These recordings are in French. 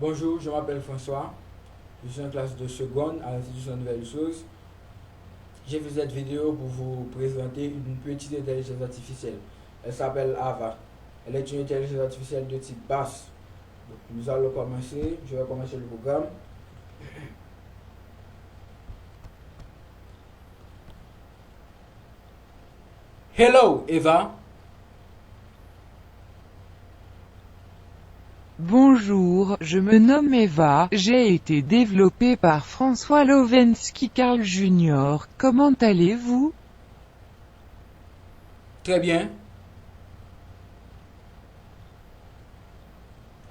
Bonjour, je m'appelle François. Je suis en classe de seconde à l'institution Nouvelle Source. J'ai fait cette vidéo pour vous présenter une petite intelligence artificielle. Elle s'appelle Ava. Elle est une intelligence artificielle de type basse. Donc, nous allons commencer. Je vais commencer le programme. Hello, Eva. Bonjour, je me nomme Eva, j'ai été développé par François Lowensky Carl Jr. Comment allez-vous? Très bien.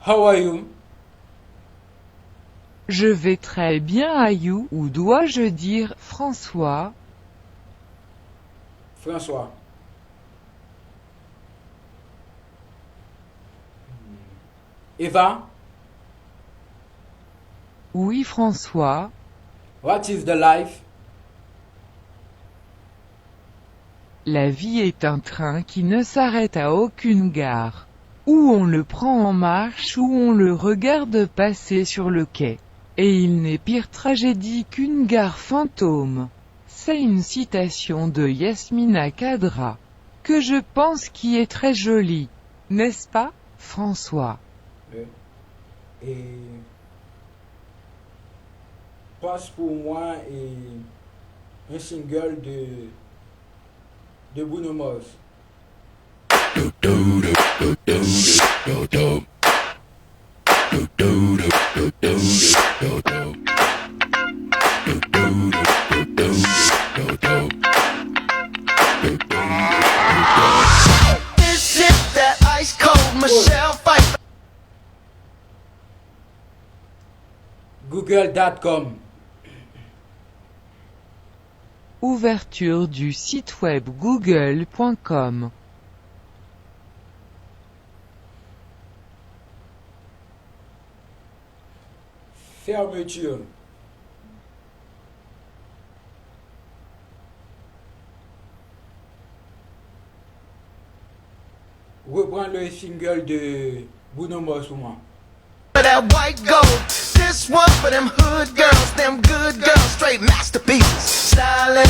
How are you? Je vais très bien à you, ou dois-je dire François? François. Eva, Oui François, what is the life? la vie est un train qui ne s'arrête à aucune gare. Ou on le prend en marche ou on le regarde passer sur le quai. Et il n'est pire tragédie qu'une gare fantôme. C'est une citation de Yasmina Khadra, que je pense qui est très jolie. N'est-ce pas, François? Et passe pour moi et un single de Bruno Mars. This is that ice cold Michelle fight. Google.com. Ouverture du site web google.com. Fermeture. Reprends le single de Bruno Mars pour moi. That white gold. This one for them hood girls, them good girls, straight masterpieces. Stylin',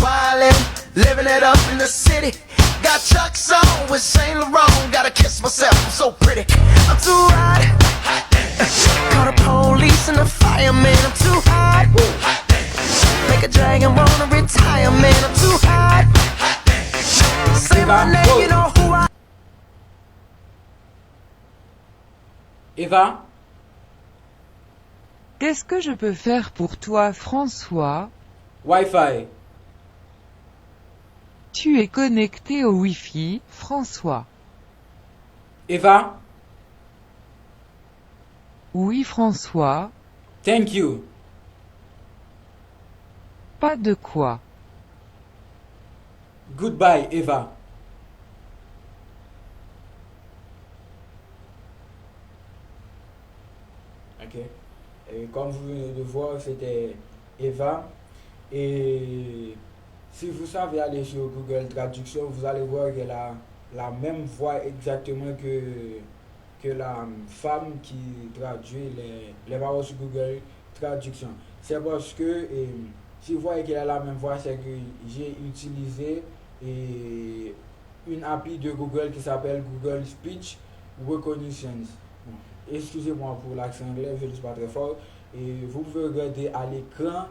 wildin', living it up in the city. Got Chuck's on with Saint Laurent. Gotta kiss myself, I'm so pretty. I'm too hot. Call the police and the fireman. I'm too hot. Make a dragon wanna retire, man. I'm too hot. Say my name, you know who I am. Eva, Qu'est-ce que je peux faire pour toi, François? Wi-Fi. Tu es connecté au Wi-Fi, François. Eva, Oui, François. thank you. Pas de quoi. Goodbye, Eva. Ok. Et comme vous venez de voir, c'était Eva. Et si vous savez aller sur Google Traduction, vous allez voir qu'elle a la même voix exactement que la femme qui traduit les paroles sur Google Traduction. C'est parce que si vous voyez qu'elle a la même voix, c'est que j'ai utilisé une API de Google qui s'appelle Google Speech Recognition. Bon, excusez-moi pour l'accent anglais, je ne suis pas très fort. Et vous pouvez regarder à l'écran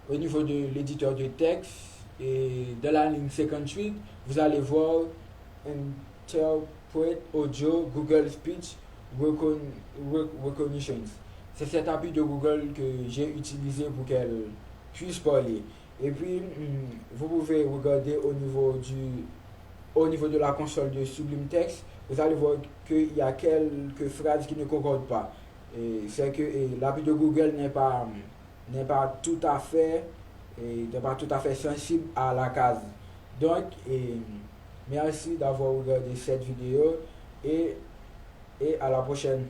au niveau de l'éditeur de texte et de la ligne 58, vous allez voir Interpret Audio Google Speech Recognition. C'est cette appui de Google que j'ai utilisé pour qu'elle puisse parler. Et puis, vous pouvez regarder au niveau de la console de Sublime Text, vous allez voir qu'il y a quelques phrases qui ne concordent pas. Et c'est que l'appui de Google n'est pas tout à fait sensible à la case. Donc, merci d'avoir regardé cette vidéo et à la prochaine.